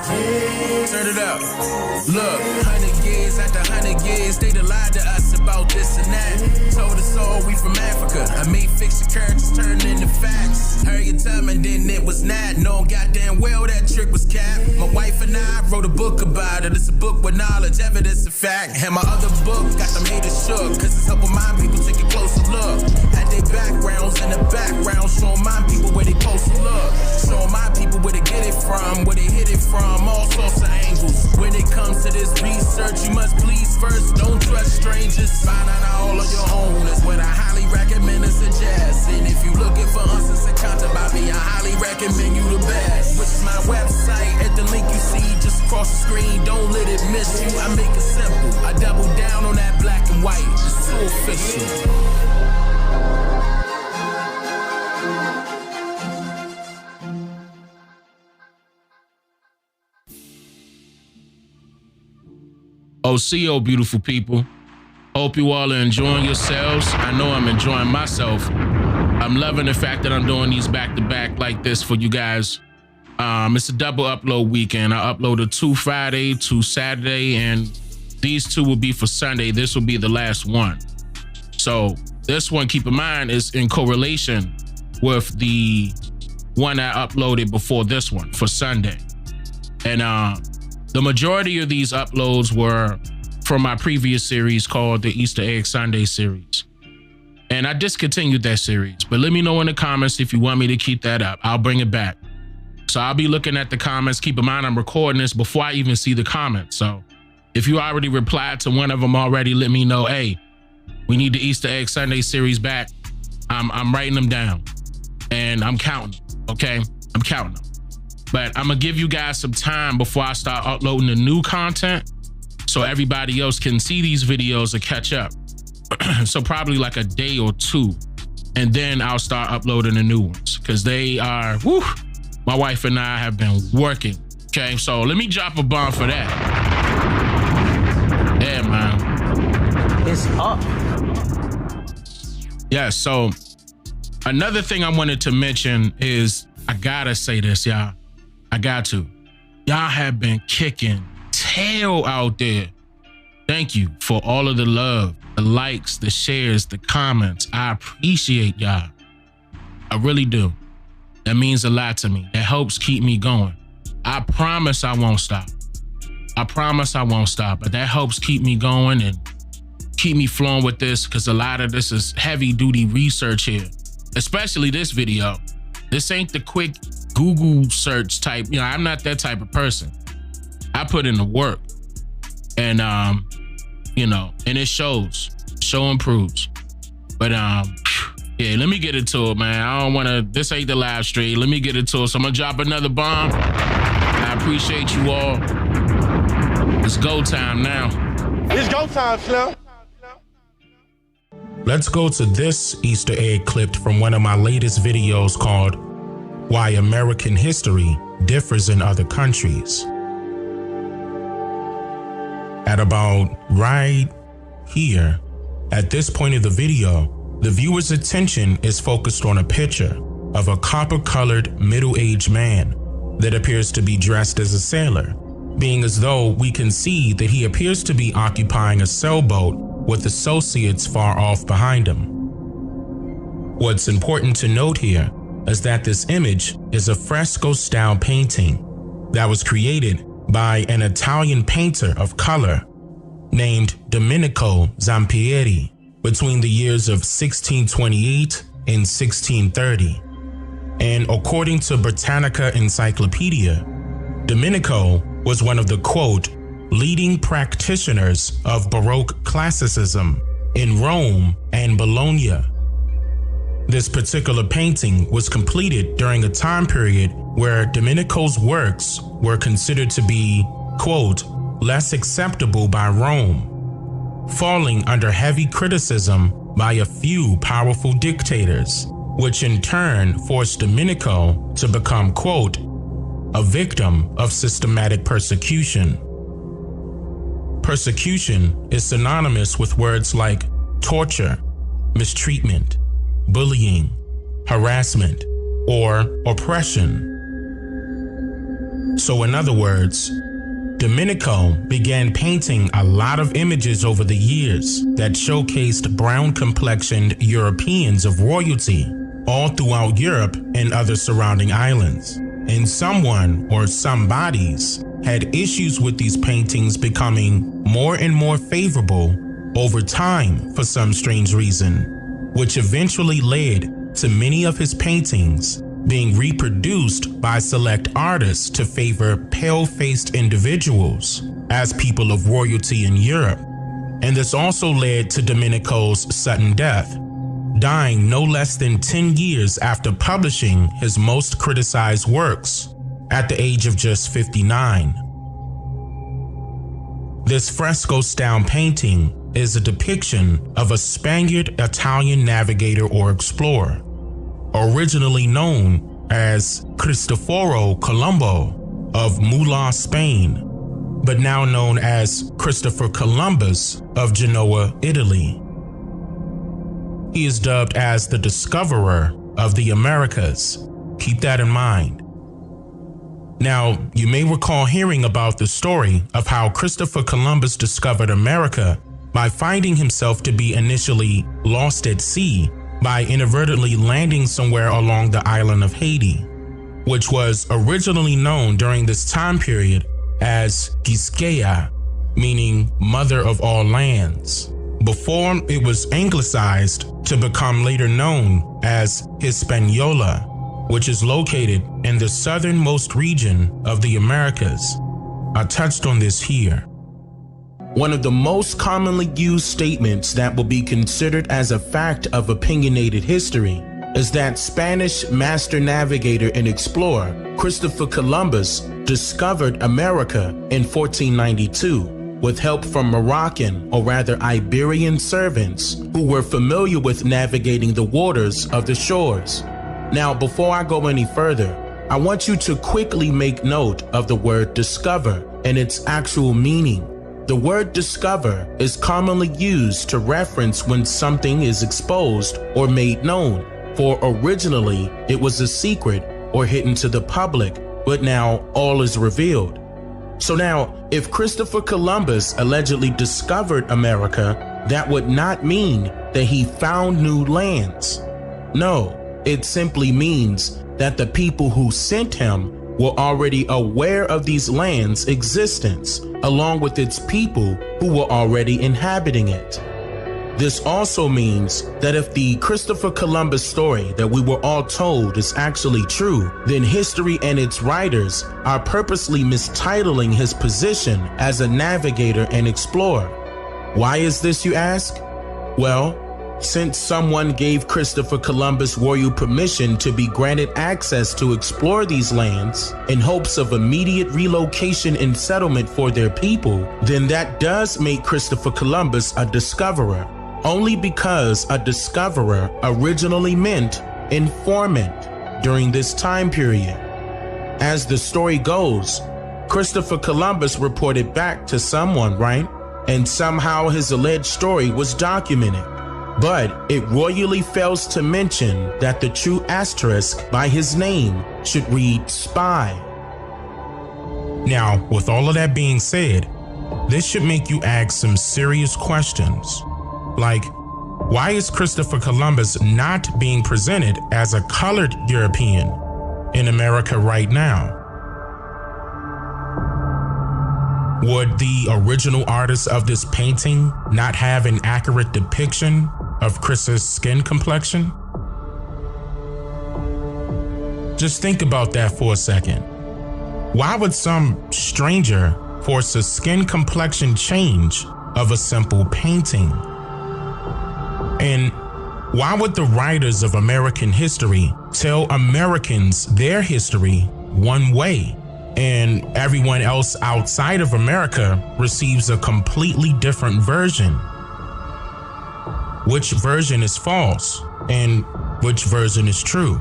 Turn it up. Look, 100 years after 100 years, they done lied to us about this and that. Told us all we from Africa. I made fiction characters turn into facts. Heard your time and then it was not. Knowing goddamn well that trick was capped. My wife and I wrote a book about it. It's a book with knowledge, evidence, and fact. And my other book got them haters shook, cause it's helping my people take a closer look at their backgrounds in the background, showing my people where they supposed to look. Showing my people where they get it from, where they hit it from, all sorts of angles. When it comes to this research, you must please first, don't trust strangers. Find out all of your own is what I highly recommend and suggest. And if you looking for answers and content about me, I highly recommend you the best. Which is my website at the link you see just across the screen. Don't let it miss you. I make it simple. I double down on that black and white. It's so official. OCO, beautiful people. Hope you all are enjoying yourselves. I know I'm enjoying myself. I'm loving the fact that I'm doing these back-to-back like this for you guys. It's a double upload weekend. I uploaded 2 Friday, 2 Saturday, and these 2 will be for Sunday. This will be the last one. So this one, keep in mind, is in correlation with the one I uploaded before this one for Sunday. And the majority of these uploads were from my previous series called the Easter Egg Sunday series. And I discontinued that series, but let me know in the comments if you want me to keep that up. I'll bring it back. So I'll be looking at the comments. Keep in mind, I'm recording this before I even see the comments. So if you already replied to one of them already, let me know, hey, we need the Easter Egg Sunday series back. I'm writing them down and I'm counting, okay? I'm counting them. But I'm gonna give you guys some time before I start uploading the new content so everybody else can see these videos and catch up. So probably like a day or 2, and then I'll start uploading the new ones because they are, whew, my wife and I have been working. Okay, so let me drop a bomb for that. Yeah, man. It's up. Yeah, so another thing I wanted to mention is, I gotta say this, y'all. I got to. Y'all have been kicking tail out there. Thank you for all of the love, the likes, the shares, the comments. I appreciate y'all. I really do. That means a lot to me. That helps keep me going. I promise I won't stop. I promise I won't stop. But that helps keep me going and keep me flowing with this, because a lot of this is heavy duty research here, especially this video. This ain't the quick Google search type. You know, I'm not that type of person. I put in the work, and you know, and it shows. Show and proves. But yeah, let me get into it, man. I don't want to. This ain't the live stream. Let me get into it. So I'm gonna drop another bomb. I appreciate you all. It's go time now. It's go time, Slim. Let's go to this Easter egg clip from one of my latest videos called Why American History Differs in Other Countries. At about right here, at this point of the video, the viewer's attention is focused on a picture of a copper-colored middle-aged man that appears to be dressed as a sailor, being as though we can see that he appears to be occupying a sailboat with associates far off behind him. What's important to note here is that this image is a fresco-style painting that was created by an Italian painter of color named Domenico Zampieri between the years of 1628 and 1630. And according to Britannica Encyclopedia, Domenico was one of the, quote, leading practitioners of Baroque classicism in Rome and Bologna. This particular painting was completed during a time period where Domenico's works were considered to be, quote, less acceptable by Rome, falling under heavy criticism by a few powerful dictators, which in turn forced Domenico to become, quote, a victim of systematic persecution. Persecution is synonymous with words like torture, mistreatment, bullying, harassment, or oppression. So in other words, Domenico began painting a lot of images over the years that showcased brown-complexioned Europeans of royalty all throughout Europe and other surrounding islands. And someone or somebodies had issues with these paintings becoming more and more favorable over time for some strange reason, which eventually led to many of his paintings being reproduced by select artists to favor pale-faced individuals as people of royalty in Europe. And this also led to Domenico's sudden death, dying no less than 10 years after publishing his most criticized works at the age of just 59. This fresco-style painting is a depiction of a Spaniard Italian navigator or explorer, originally known as Cristoforo Colombo of Mula, Spain, but now known as Christopher Columbus of Genoa, Italy. He is dubbed as the discoverer of the Americas. Keep that in mind. Now, you may recall hearing about the story of how Christopher Columbus discovered America by finding himself to be initially lost at sea by inadvertently landing somewhere along the island of Haiti, which was originally known during this time period as Quisqueya, meaning mother of all lands, before it was anglicized to become later known as Hispaniola, which is located in the southernmost region of the Americas. I touched on this here. One of the most commonly used statements that will be considered as a fact of opinionated history is that Spanish master navigator and explorer Christopher Columbus discovered America in 1492 with help from Moroccan, or rather Iberian servants who were familiar with navigating the waters of the shores. Now, before I go any further, I want you to quickly make note of the word discover and its actual meaning. The word discover is commonly used to reference when something is exposed or made known, for originally it was a secret or hidden to the public, but now all is revealed. So now, if Christopher Columbus allegedly discovered America, that would not mean that he found new lands. No, it simply means that the people who sent him were already aware of these lands' existence, along with its people who were already inhabiting it. This also means that if the Christopher Columbus story that we were all told is actually true, then history and its writers are purposely mistitling his position as a navigator and explorer. Why is this, you ask? Well, since someone gave Christopher Columbus royal permission to be granted access to explore these lands in hopes of immediate relocation and settlement for their people, then that does make Christopher Columbus a discoverer, only because a discoverer originally meant informant during this time period. As the story goes, Christopher Columbus reported back to someone, right? And somehow his alleged story was documented. But it royally fails to mention that the true asterisk by his name should read spy. Now, with all of that being said, this should make you ask some serious questions. Like, why is Christopher Columbus not being presented as a colored European in America right now? Would the original artist of this painting not have an accurate depiction of Chris's skin complexion? Just think about that for a second. Why would some stranger force a skin complexion change of a simple painting? And why would the writers of American history tell Americans their history one way, and everyone else outside of America receives a completely different version? Which version is false and which version is true?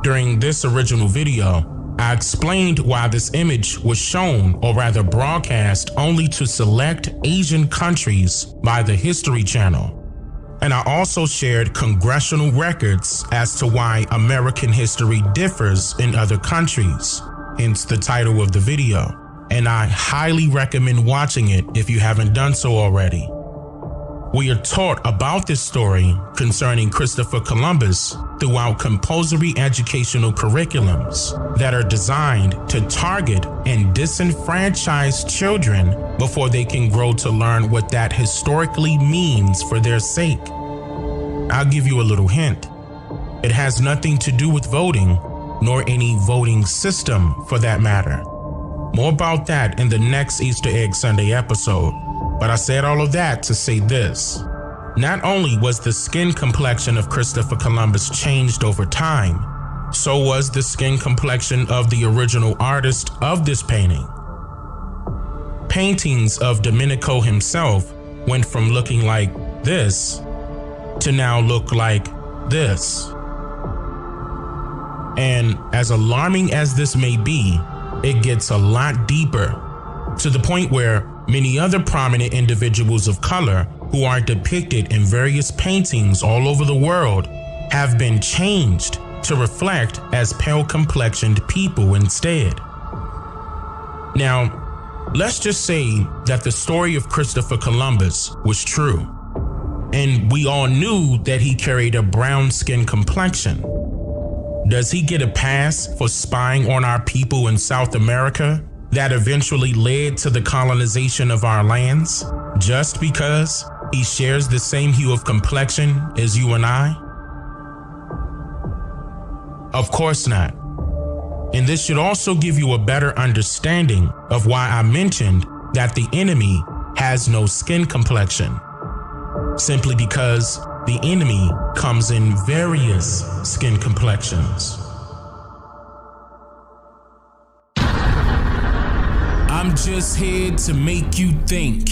During this original video, I explained why this image was shown, or rather broadcast, only to select Asian countries by the History Channel. And I also shared congressional records as to why American history differs in other countries, hence the title of the video. And I highly recommend watching it if you haven't done so already. We are taught about this story concerning Christopher Columbus throughout compulsory educational curriculums that are designed to target and disenfranchise children before they can grow to learn what that historically means for their sake. I'll give you a little hint. It has nothing to do with voting, nor any voting system for that matter. More about that in the next Easter Egg Sunday episode. But I said all of that to say this. Not only was the skin complexion of Christopher Columbus changed over time, so was the skin complexion of the original artist of this painting. Paintings of Domenico himself went from looking like this to now look like this. And as alarming as this may be, it gets a lot deeper, to the point where many other prominent individuals of color who are depicted in various paintings all over the world have been changed to reflect as pale-complexioned people instead. Now, let's just say that the story of Christopher Columbus was true, and we all knew that he carried a brown skin complexion. Does he get a pass for spying on our people in South America that eventually led to the colonization of our lands, just because he shares the same hue of complexion as you and I? Of course not. And this should also give you a better understanding of why I mentioned that the enemy has no skin complexion. Simply because the enemy comes in various skin complexions. I'm just here to make you think.